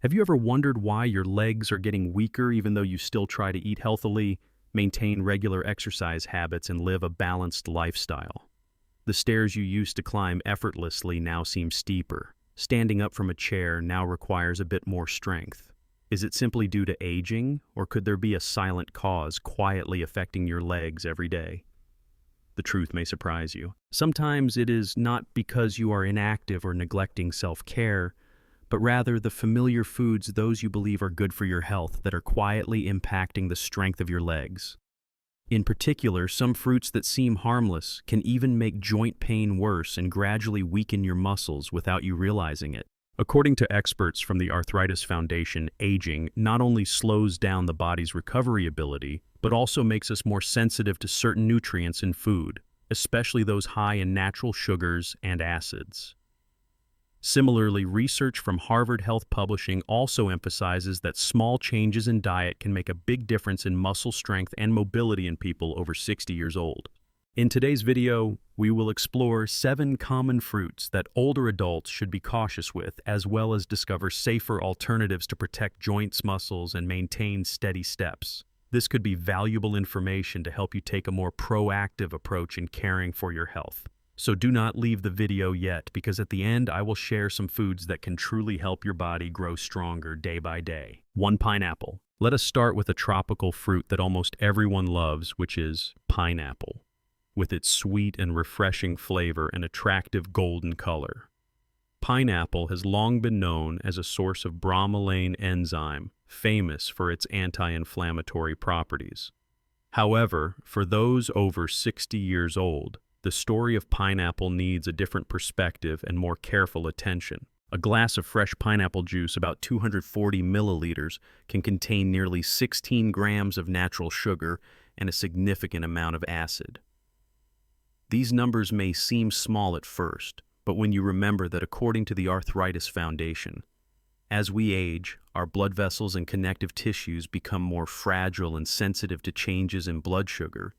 Have you ever wondered why your legs are getting weaker even though you still try to eat healthily, maintain regular exercise habits, and live a balanced lifestyle? The stairs you used to climb effortlessly now seem steeper. Standing up from a chair now requires a bit more strength. Is it simply due to aging, or could there be a silent cause quietly affecting your legs every day? The truth may surprise you. Sometimes it is not because you are inactive or neglecting self-care, but rather the familiar foods those you believe are good for your health that are quietly impacting the strength of your legs. In particular, some fruits that seem harmless can even make joint pain worse and gradually weaken your muscles without you realizing it. According to experts from the Arthritis Foundation, aging not only slows down the body's recovery ability, but also makes us more sensitive to certain nutrients in food, especially those high in natural sugars and acids. Similarly, research from Harvard Health Publishing also emphasizes that small changes in diet can make a big difference in muscle strength and mobility in people over 60 years old. In today's video, we will explore 7 common fruits that older adults should be cautious with, as well as discover safer alternatives to protect joints, muscles, and maintain steady steps. This could be valuable information to help you take a more proactive approach in caring for your health. So do not leave the video yet, because at the end I will share some foods that can truly help your body grow stronger day by day. 1. Pineapple. Let us start with a tropical fruit that almost everyone loves, which is pineapple, with its sweet and refreshing flavor and attractive golden color. Pineapple has long been known as a source of bromelain enzyme, famous for its anti-inflammatory properties. However, for those over 60 years old, the story of pineapple needs a different perspective and more careful attention. A glass of fresh pineapple juice, about 240 milliliters, can contain nearly 16 grams of natural sugar and a significant amount of acid. These numbers may seem small at first, but when you remember that according to the Arthritis Foundation, as we age, our blood vessels and connective tissues become more fragile and sensitive to changes in blood sugar,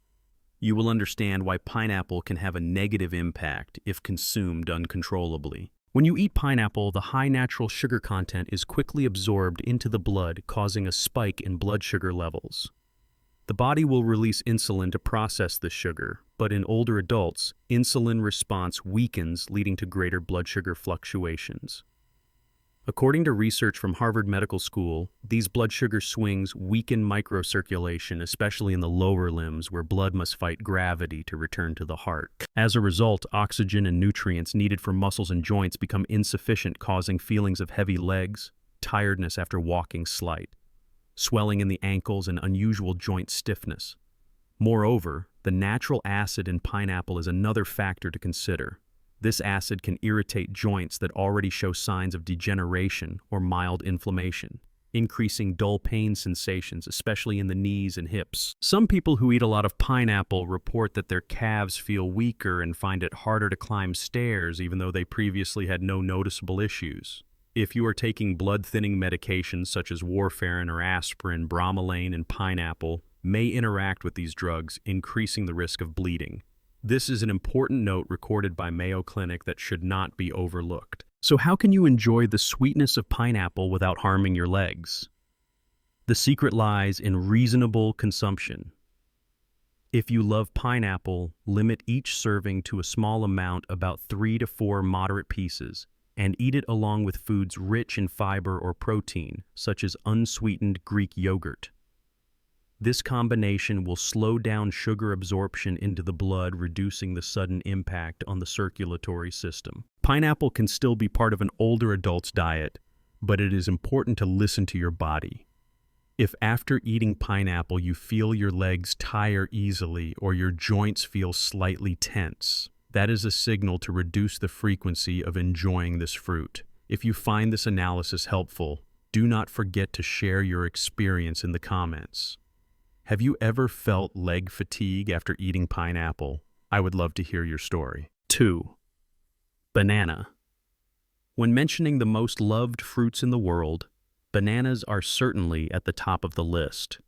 you will understand why pineapple can have a negative impact if consumed uncontrollably. When you eat pineapple, the high natural sugar content is quickly absorbed into the blood, causing a spike in blood sugar levels. The body will release insulin to process this sugar, but in older adults, insulin response weakens, leading to greater blood sugar fluctuations. According to research from Harvard Medical School, these blood sugar swings weaken microcirculation, especially in the lower limbs where blood must fight gravity to return to the heart. As a result, oxygen and nutrients needed for muscles and joints become insufficient, causing feelings of heavy legs, tiredness after walking slight, swelling in the ankles, and unusual joint stiffness. Moreover, the natural acid in pineapple is another factor to consider. This acid can irritate joints that already show signs of degeneration or mild inflammation, increasing dull pain sensations, especially in the knees and hips. Some people who eat a lot of pineapple report that their calves feel weaker and find it harder to climb stairs, even though they previously had no noticeable issues. If you are taking blood-thinning medications such as warfarin or aspirin, bromelain and pineapple may interact with these drugs, increasing the risk of bleeding. This is an important note recorded by Mayo Clinic that should not be overlooked. So how can you enjoy the sweetness of pineapple without harming your legs? The secret lies in reasonable consumption. If you love pineapple, limit each serving to a small amount, about 3 to 4 moderate pieces, and eat it along with foods rich in fiber or protein, such as unsweetened Greek yogurt. This combination will slow down sugar absorption into the blood, reducing the sudden impact on the circulatory system. Pineapple can still be part of an older adult's diet, but it is important to listen to your body. If after eating pineapple you feel your legs tire easily or your joints feel slightly tense, that is a signal to reduce the frequency of enjoying this fruit. If you find this analysis helpful, do not forget to share your experience in the comments. Have you ever felt leg fatigue after eating pineapple? I would love to hear your story. 2. Banana. When mentioning the most loved fruits in the world, bananas are certainly at the top of the list.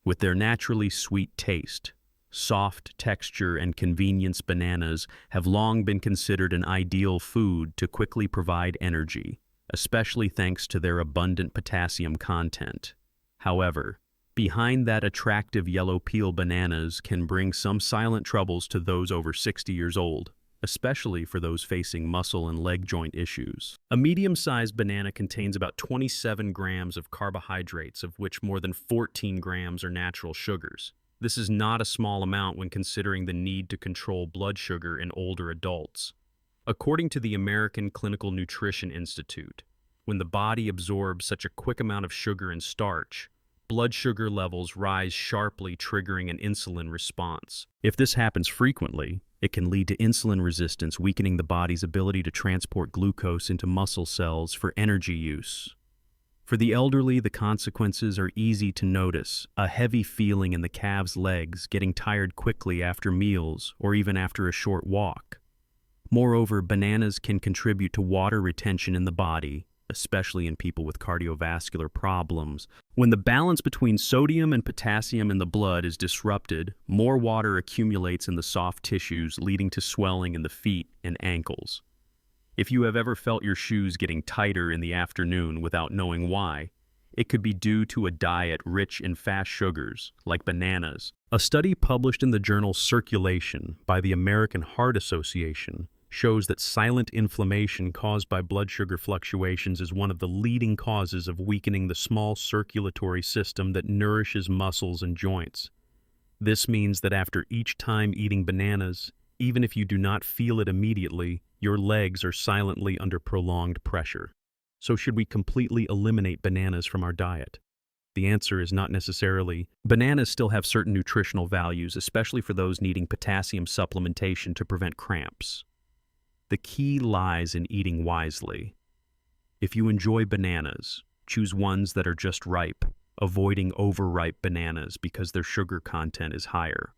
With their naturally sweet taste, soft texture, and convenience, bananas have long been considered an ideal food to quickly provide energy. especially thanks to their abundant potassium content. However, behind that attractive yellow peel, bananas can bring some silent troubles to those over 60 years old, especially for those facing muscle and leg joint issues. A medium-sized banana contains about 27 grams of carbohydrates, of which more than 14 grams are natural sugars. This is not a small amount when considering the need to control blood sugar in older adults. According to the American Clinical Nutrition Institute, when the body absorbs such a quick amount of sugar and starch, blood sugar levels rise sharply, triggering an insulin response. If this happens frequently, it can lead to insulin resistance, weakening the body's ability to transport glucose into muscle cells for energy use. For the elderly, the consequences are easy to notice: a heavy feeling in the calves' legs, getting tired quickly after meals or even after a short walk. Moreover, bananas can contribute to water retention in the body, especially in people with cardiovascular problems. When the balance between sodium and potassium in the blood is disrupted, more water accumulates in the soft tissues, leading to swelling in the feet and ankles. If you have ever felt your shoes getting tighter in the afternoon without knowing why, it could be due to a diet rich in fast sugars, like bananas. A study published in the journal Circulation by the American Heart Association shows that silent inflammation caused by blood sugar fluctuations is one of the leading causes of weakening the small circulatory system that nourishes muscles and joints. This means that after each time eating bananas, even if you do not feel it immediately, your legs are silently under prolonged pressure. So should we completely eliminate bananas from our diet? The answer is not necessarily. Bananas still have certain nutritional values, especially for those needing potassium supplementation to prevent cramps. The key lies in eating wisely. If you enjoy bananas, choose ones that are just ripe, avoiding overripe bananas because their sugar content is higher.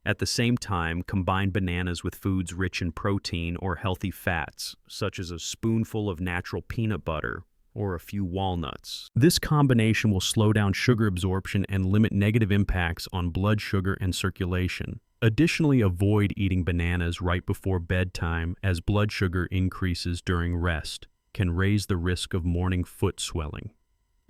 At the same time, combine bananas with foods rich in protein or healthy fats, such as a spoonful of natural peanut butter or a few walnuts. This combination will slow down sugar absorption and limit negative impacts on blood sugar and circulation. Additionally, avoid eating bananas right before bedtime, as blood sugar increases during rest can raise the risk of morning foot swelling.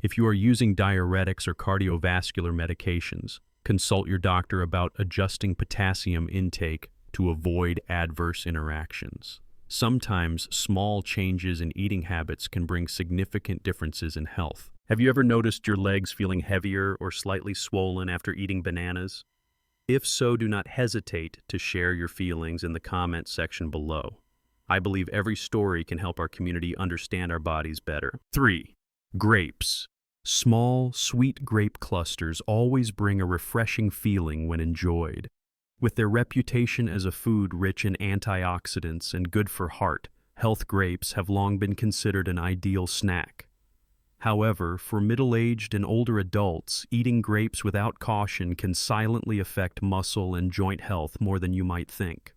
If you are using diuretics or cardiovascular medications, consult your doctor about adjusting potassium intake to avoid adverse interactions. Sometimes small changes in eating habits can bring significant differences in health. Have you ever noticed your legs feeling heavier or slightly swollen after eating bananas? If so, do not hesitate to share your feelings in the comment section below. I believe every story can help our community understand our bodies better. 3. Grapes. Small, sweet grape clusters always bring a refreshing feeling when enjoyed. With their reputation as a food rich in antioxidants and good for health, grapes have long been considered an ideal snack. However, for middle-aged and older adults, eating grapes without caution can silently affect muscle and joint health more than you might think.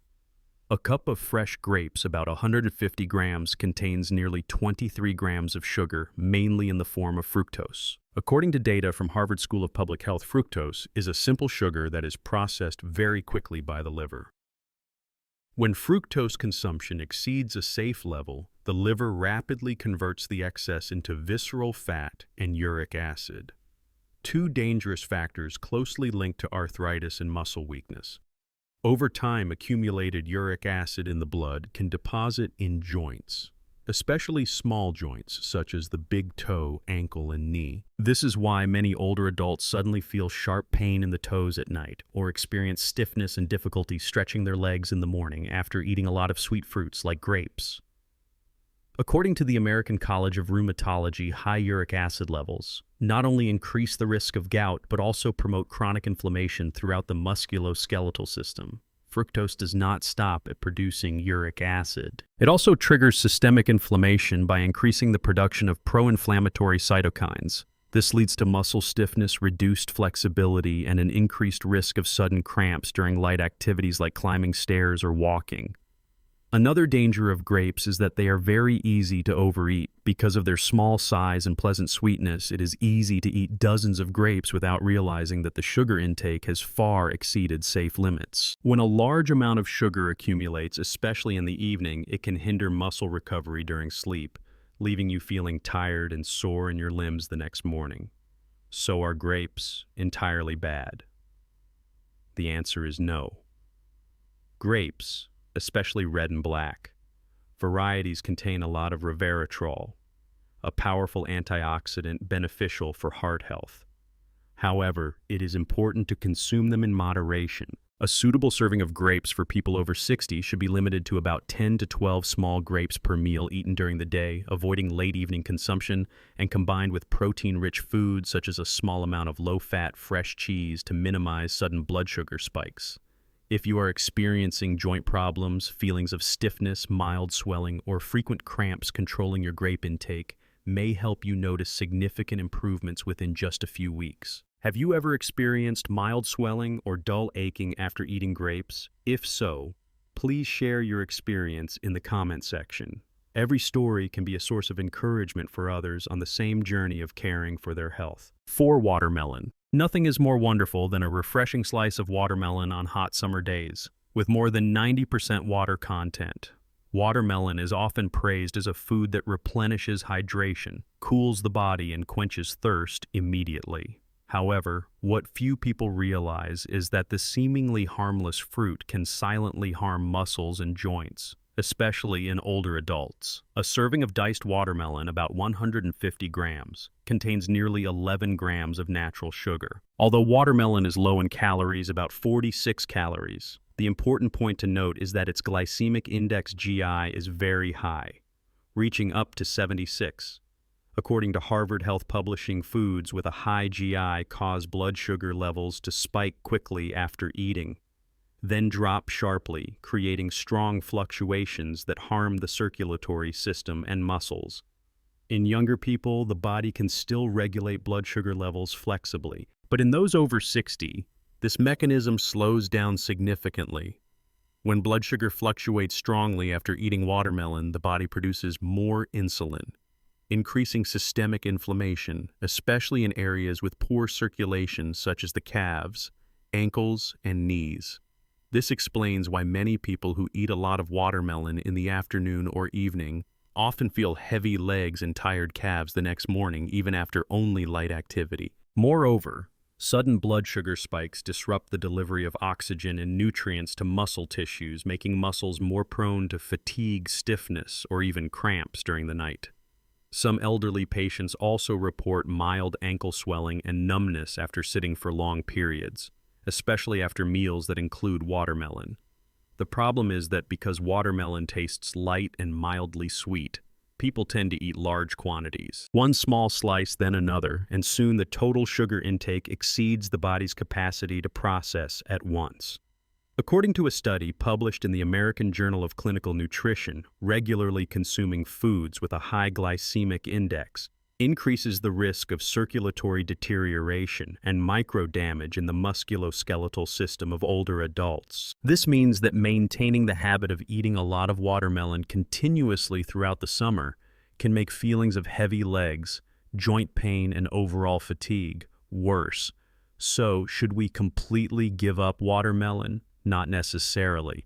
A cup of fresh grapes, about 150 grams, contains nearly 23 grams of sugar, mainly in the form of fructose. According to data from Harvard School of Public Health, fructose is a simple sugar that is processed very quickly by the liver. When fructose consumption exceeds a safe level, the liver rapidly converts the excess into visceral fat and uric acid, two dangerous factors closely linked to arthritis and muscle weakness. Over time, accumulated uric acid in the blood can deposit in joints, especially small joints such as the big toe, ankle, and knee. This is why many older adults suddenly feel sharp pain in the toes at night or experience stiffness and difficulty stretching their legs in the morning after eating a lot of sweet fruits like grapes. According to the American College of Rheumatology, high uric acid levels not only increase the risk of gout but also promote chronic inflammation throughout the musculoskeletal system. Fructose does not stop at producing uric acid. It also triggers systemic inflammation by increasing the production of pro-inflammatory cytokines. This leads to muscle stiffness, reduced flexibility, and an increased risk of sudden cramps during light activities like climbing stairs or walking. Another danger of grapes is that they are very easy to overeat. Because of their small size and pleasant sweetness, it is easy to eat dozens of grapes without realizing that the sugar intake has far exceeded safe limits. When a large amount of sugar accumulates, especially in the evening, it can hinder muscle recovery during sleep, leaving you feeling tired and sore in your limbs the next morning. So are grapes entirely bad? The answer is no. Grapes, especially red and black, varieties contain a lot of resveratrol, a powerful antioxidant beneficial for heart health. However, it is important to consume them in moderation. A suitable serving of grapes for people over 60 should be limited to about 10 to 12 small grapes per meal eaten during the day, avoiding late evening consumption, and combined with protein-rich foods such as a small amount of low-fat, fresh cheese to minimize sudden blood sugar spikes. If you are experiencing joint problems, feelings of stiffness, mild swelling, or frequent cramps, controlling your grape intake may help you notice significant improvements within just a few weeks. Have you ever experienced mild swelling or dull aching after eating grapes? If so, please share your experience in the comment section. Every story can be a source of encouragement for others on the same journey of caring for their health. 4. Watermelon. Nothing is more wonderful than a refreshing slice of watermelon on hot summer days. With more than 90% water content, watermelon is often praised as a food that replenishes hydration, cools the body, and quenches thirst immediately. However, what few people realize is that the seemingly harmless fruit can silently harm muscles and joints, especially in older adults. A serving of diced watermelon, about 150 grams, contains nearly 11 grams of natural sugar. Although watermelon is low in calories, about 46 calories, the important point to note is that its glycemic index (GI) is very high, reaching up to 76. According to Harvard Health Publishing, foods with a high GI cause blood sugar levels to spike quickly after eating, then drop sharply, creating strong fluctuations that harm the circulatory system and muscles. In younger people, the body can still regulate blood sugar levels flexibly, but in those over 60, this mechanism slows down significantly. When blood sugar fluctuates strongly after eating watermelon, the body produces more insulin, increasing systemic inflammation, especially in areas with poor circulation such as the calves, ankles, and knees. This explains why many people who eat a lot of watermelon in the afternoon or evening often feel heavy legs and tired calves the next morning, even after only light activity. Moreover, sudden blood sugar spikes disrupt the delivery of oxygen and nutrients to muscle tissues, making muscles more prone to fatigue, stiffness, or even cramps during the night. Some elderly patients also report mild ankle swelling and numbness after sitting for long periods, especially after meals that include watermelon. The problem is that because watermelon tastes light and mildly sweet, people tend to eat large quantities. One small slice, then another, and soon the total sugar intake exceeds the body's capacity to process at once. According to a study published in the American Journal of Clinical Nutrition, regularly consuming foods with a high glycemic index increases the risk of circulatory deterioration and microdamage in the musculoskeletal system of older adults. This means that maintaining the habit of eating a lot of watermelon continuously throughout the summer can make feelings of heavy legs, joint pain, and overall fatigue worse. So, should we completely give up watermelon? Not necessarily.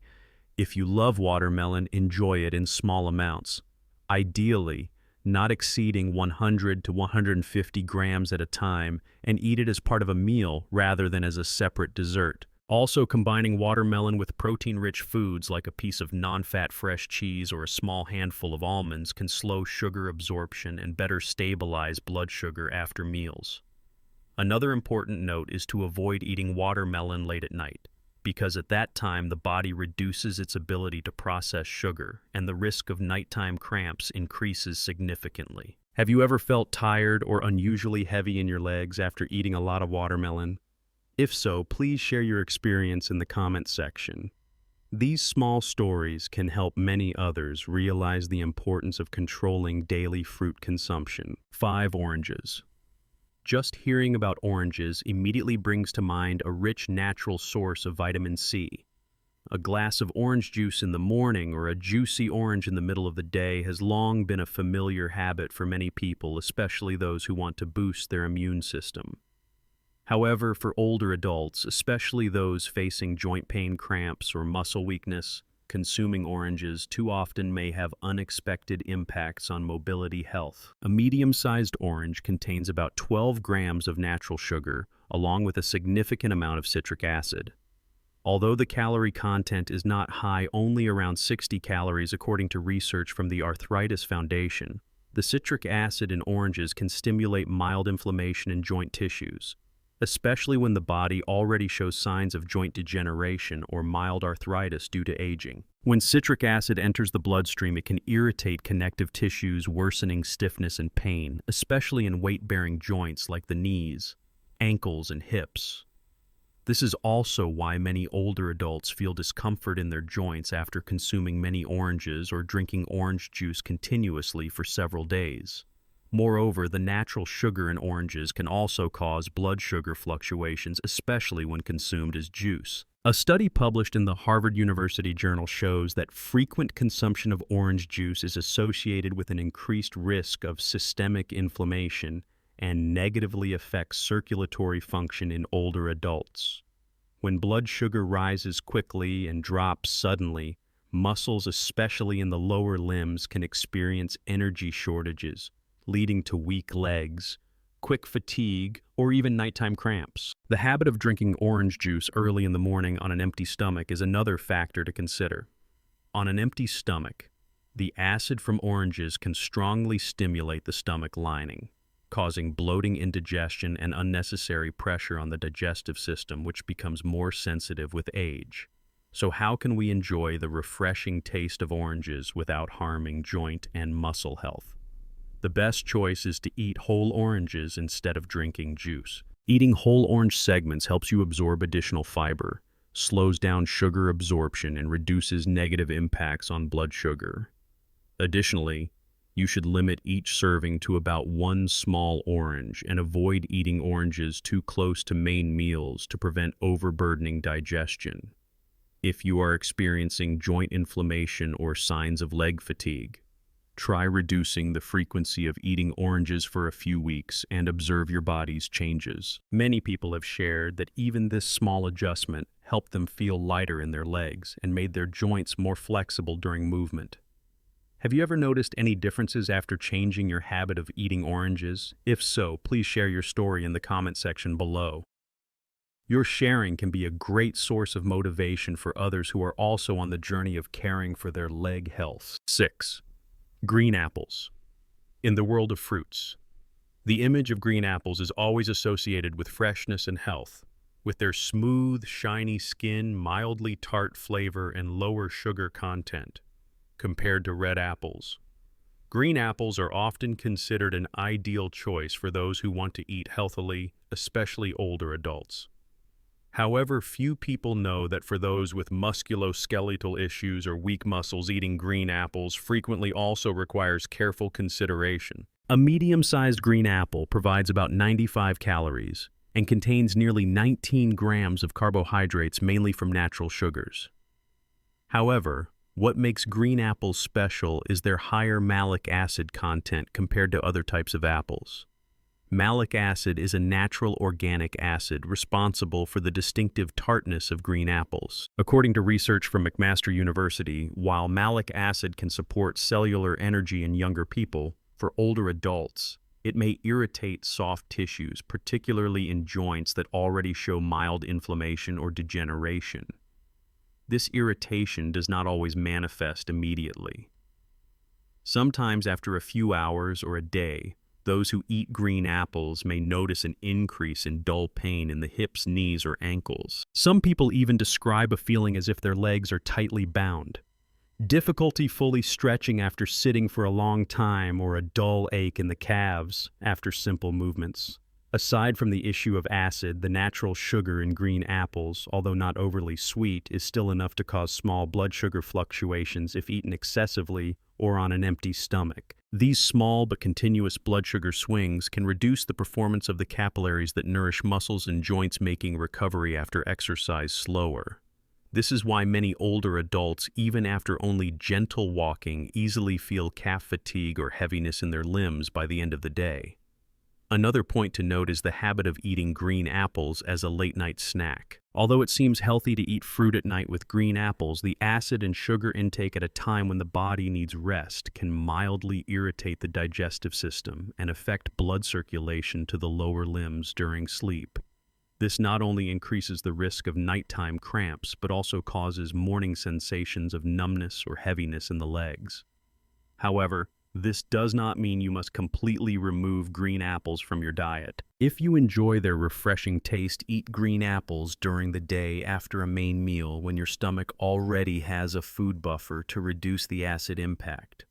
If you love watermelon, enjoy it in small amounts. Ideally, not exceeding 100 to 150 grams at a time, and eat it as part of a meal rather than as a separate dessert. Also, combining watermelon with protein-rich foods like a piece of non-fat fresh cheese or a small handful of almonds can slow sugar absorption and better stabilize blood sugar after meals. Another important note is to avoid eating watermelon late at night, because at that time the body reduces its ability to process sugar and the risk of nighttime cramps increases significantly. Have you ever felt tired or unusually heavy in your legs after eating a lot of watermelon? If so, please share your experience in the comment section. These small stories can help many others realize the importance of controlling daily fruit consumption. 5. Oranges. Just hearing about oranges immediately brings to mind a rich natural source of vitamin C. A glass of orange juice in the morning or a juicy orange in the middle of the day has long been a familiar habit for many people, especially those who want to boost their immune system. However, for older adults, especially those facing joint pain, cramps, or muscle weakness, consuming oranges too often may have unexpected impacts on mobility health. A medium-sized orange contains about 12 grams of natural sugar, along with a significant amount of citric acid. Although the calorie content is not high, only around 60 calories according to research from the Arthritis Foundation, the citric acid in oranges can stimulate mild inflammation in joint tissues, especially when the body already shows signs of joint degeneration or mild arthritis due to aging. When citric acid enters the bloodstream, it can irritate connective tissues, worsening stiffness and pain, especially in weight-bearing joints like the knees, ankles, and hips. This is also why many older adults feel discomfort in their joints after consuming many oranges or drinking orange juice continuously for several days. Moreover, the natural sugar in oranges can also cause blood sugar fluctuations, especially when consumed as juice. A study published in the Harvard University Journal shows that frequent consumption of orange juice is associated with an increased risk of systemic inflammation and negatively affects circulatory function in older adults. When blood sugar rises quickly and drops suddenly, muscles, especially in the lower limbs, can experience energy shortages, leading to weak legs, quick fatigue, or even nighttime cramps. The habit of drinking orange juice early in the morning on an empty stomach is another factor to consider. On an empty stomach, the acid from oranges can strongly stimulate the stomach lining, causing bloating, indigestion, and unnecessary pressure on the digestive system, which becomes more sensitive with age. So how can we enjoy the refreshing taste of oranges without harming joint and muscle health? The best choice is to eat whole oranges instead of drinking juice. Eating whole orange segments helps you absorb additional fiber, slows down sugar absorption, and reduces negative impacts on blood sugar. Additionally, you should limit each serving to about one small orange and avoid eating oranges too close to main meals to prevent overburdening digestion. If you are experiencing joint inflammation or signs of leg fatigue, try reducing the frequency of eating oranges for a few weeks and observe your body's changes. Many people have shared that even this small adjustment helped them feel lighter in their legs and made their joints more flexible during movement. Have you ever noticed any differences after changing your habit of eating oranges? If so, please share your story in the comment section below. Your sharing can be a great source of motivation for others who are also on the journey of caring for their leg health. 6. Green apples. In the world of fruits, the image of green apples is always associated with freshness and health. With their smooth, shiny skin, mildly tart flavor, and lower sugar content compared to red apples, green apples are often considered an ideal choice for those who want to eat healthily, especially older adults. However, few people know that for those with musculoskeletal issues or weak muscles, eating green apples frequently also requires careful consideration. A medium-sized green apple provides about 95 calories and contains nearly 19 grams of carbohydrates, mainly from natural sugars. However, what makes green apples special is their higher malic acid content compared to other types of apples. Malic acid is a natural organic acid responsible for the distinctive tartness of green apples. According to research from McMaster University, while malic acid can support cellular energy in younger people, for older adults, it may irritate soft tissues, particularly in joints that already show mild inflammation or degeneration. This irritation does not always manifest immediately. Sometimes after a few hours or a day, those who eat green apples may notice an increase in dull pain in the hips, knees, or ankles. Some people even describe a feeling as if their legs are tightly bound, difficulty fully stretching after sitting for a long time, or a dull ache in the calves after simple movements. Aside from the issue of acid, the natural sugar in green apples, although not overly sweet, is still enough to cause small blood sugar fluctuations if eaten excessively or on an empty stomach. These small but continuous blood sugar swings can reduce the performance of the capillaries that nourish muscles and joints, making recovery after exercise slower. This is why many older adults, even after only gentle walking, easily feel calf fatigue or heaviness in their limbs by the end of the day. Another point to note is the habit of eating green apples as a late-night snack. Although it seems healthy to eat fruit at night with green apples, the acid and sugar intake at a time when the body needs rest can mildly irritate the digestive system and affect blood circulation to the lower limbs during sleep. This not only increases the risk of nighttime cramps, but also causes morning sensations of numbness or heaviness in the legs. However, this does not mean you must completely remove green apples from your diet. If you enjoy their refreshing taste, eat green apples during the day after a main meal when your stomach already has a food buffer to reduce the acid impact.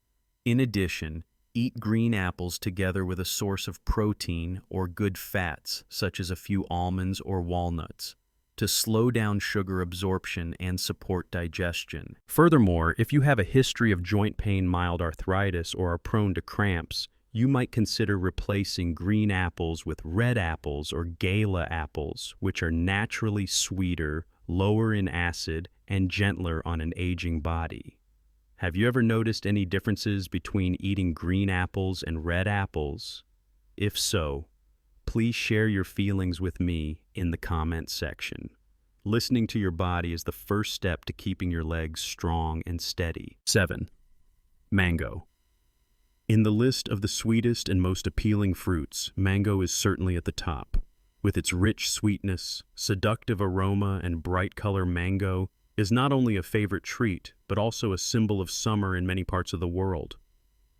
In addition, eat green apples together with a source of protein or good fats, such as a few almonds or walnuts, to slow down sugar absorption and support digestion. Furthermore, if you have a history of joint pain, mild arthritis, or are prone to cramps, you might consider replacing green apples with red apples or gala apples, which are naturally sweeter, lower in acid, and gentler on an aging body. Have you ever noticed any differences between eating green apples and red apples? If so, please share your feelings with me in the comments section. Listening to your body is the first step to keeping your legs strong and steady. 7. Mango. In the list of the sweetest and most appealing fruits, mango is certainly at the top. With its rich sweetness, seductive aroma, and bright color, mango is not only a favorite treat, but also a symbol of summer in many parts of the world.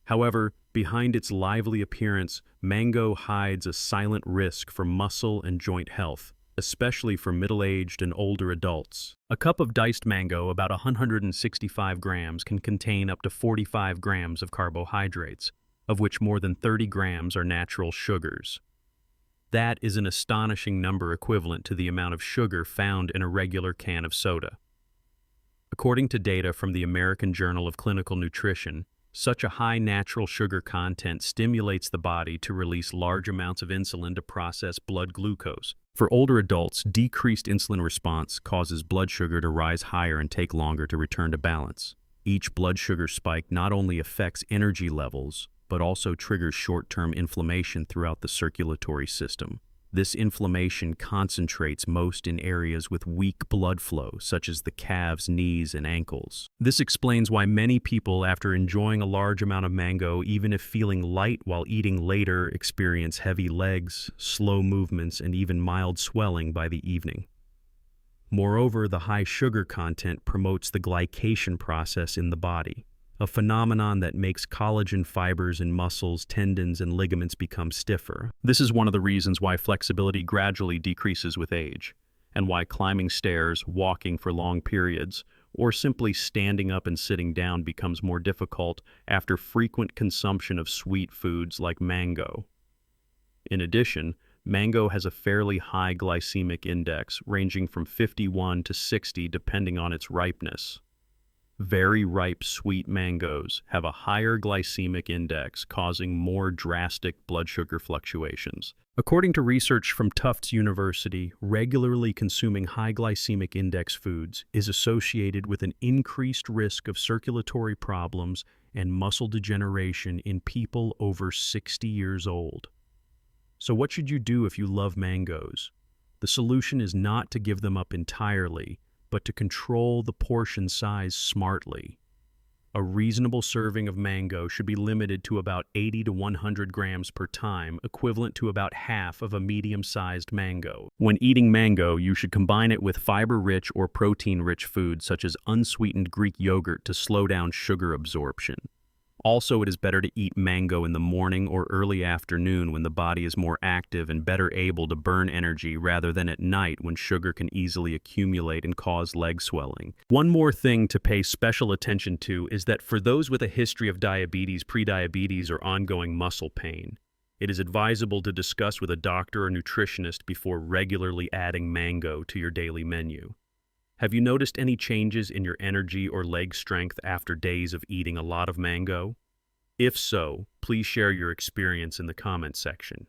However, behind its lively appearance, mango hides a silent risk for muscle and joint health, especially for middle-aged and older adults. A cup of diced mango, about 165 grams, can contain up to 45 grams of carbohydrates, of which more than 30 grams are natural sugars. That is an astonishing number equivalent to the amount of sugar found in a regular can of soda. According to data from the American Journal of Clinical Nutrition, such a high natural sugar content stimulates the body to release large amounts of insulin to process blood glucose. For older adults, decreased insulin response causes blood sugar to rise higher and take longer to return to balance. Each blood sugar spike not only affects energy levels, but also triggers short-term inflammation throughout the circulatory system. This inflammation concentrates most in areas with weak blood flow, such as the calves, knees, and ankles. This explains why many people, after enjoying a large amount of mango, even if feeling light while eating later, experience heavy legs, slow movements, and even mild swelling by the evening. Moreover, the high sugar content promotes the glycation process in the body, a phenomenon that makes collagen fibers in muscles, tendons, and ligaments become stiffer. This is one of the reasons why flexibility gradually decreases with age, and why climbing stairs, walking for long periods, or simply standing up and sitting down becomes more difficult after frequent consumption of sweet foods like mango. In addition, mango has a fairly high glycemic index, ranging from 51 to 60 depending on its ripeness. Very ripe sweet mangoes have a higher glycemic index, causing more drastic blood sugar fluctuations. According to research from Tufts University, regularly consuming high glycemic index foods is associated with an increased risk of circulatory problems and muscle degeneration in people over 60 years old. So what should you do if you love mangoes? The solution is not to give them up entirely, but to control the portion size smartly. A reasonable serving of mango should be limited to about 80 to 100 grams per time, equivalent to about half of a medium-sized mango. When eating mango, you should combine it with fiber-rich or protein-rich foods such as unsweetened Greek yogurt to slow down sugar absorption. Also, it is better to eat mango in the morning or early afternoon when the body is more active and better able to burn energy rather than at night when sugar can easily accumulate and cause leg swelling. One more thing to pay special attention to is that for those with a history of diabetes, prediabetes, or ongoing muscle pain, it is advisable to discuss with a doctor or nutritionist before regularly adding mango to your daily menu. Have you noticed any changes in your energy or leg strength after days of eating a lot of mango? If so, please share your experience in the comments section.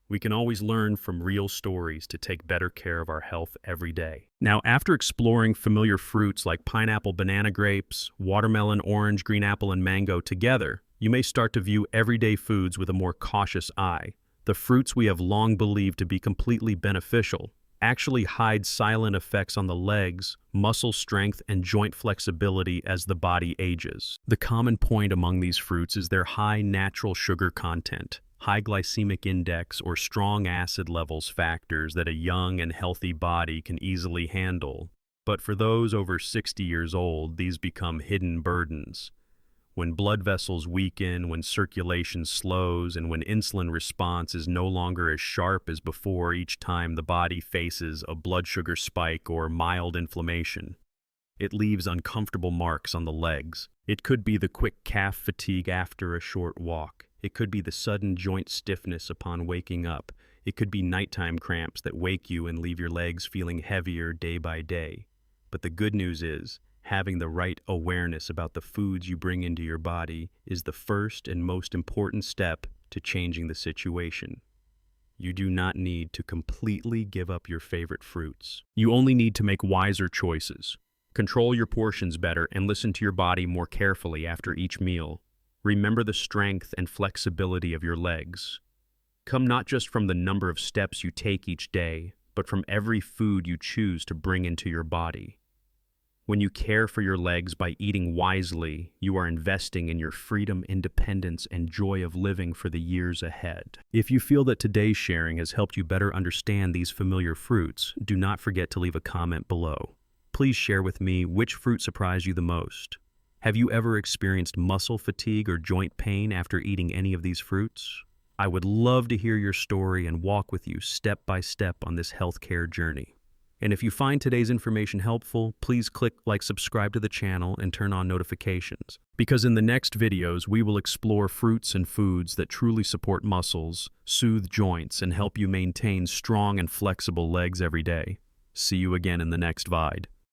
We can always learn from real stories to take better care of our health every day. Now, after exploring familiar fruits like pineapple, banana, grapes, watermelon, orange, green apple, and mango together, you may start to view everyday foods with a more cautious eye. The fruits we have long believed to be completely beneficial actually hide silent effects on the legs, muscle strength, and joint flexibility as the body ages. The common point among these fruits is their high natural sugar content, high glycemic index, or strong acid levels, factors that a young and healthy body can easily handle. But for those over 60 years old, these become hidden burdens. When blood vessels weaken, when circulation slows, and when insulin response is no longer as sharp as before each time the body faces a blood sugar spike or mild inflammation, it leaves uncomfortable marks on the legs. It could be the quick calf fatigue after a short walk. It could be the sudden joint stiffness upon waking up. It could be nighttime cramps that wake you and leave your legs feeling heavier day by day. But the good news is, having the right awareness about the foods you bring into your body is the first and most important step to changing the situation. You do not need to completely give up your favorite fruits. You only need to make wiser choices. Control your portions better and listen to your body more carefully after each meal. Remember the strength and flexibility of your legs. Come not just from the number of steps you take each day, but from every food you choose to bring into your body. When you care for your legs by eating wisely, you are investing in your freedom, independence, and joy of living for the years ahead. If you feel that today's sharing has helped you better understand these familiar fruits, do not forget to leave a comment below. Please share with me which fruit surprised you the most. Have you ever experienced muscle fatigue or joint pain after eating any of these fruits? I would love to hear your story and walk with you step by step on this healthcare journey. And if you find today's information helpful, please click like, subscribe to the channel, and turn on notifications. Because in the next videos, we will explore fruits and foods that truly support muscles, soothe joints, and help you maintain strong and flexible legs every day. See you again in the next VIDE.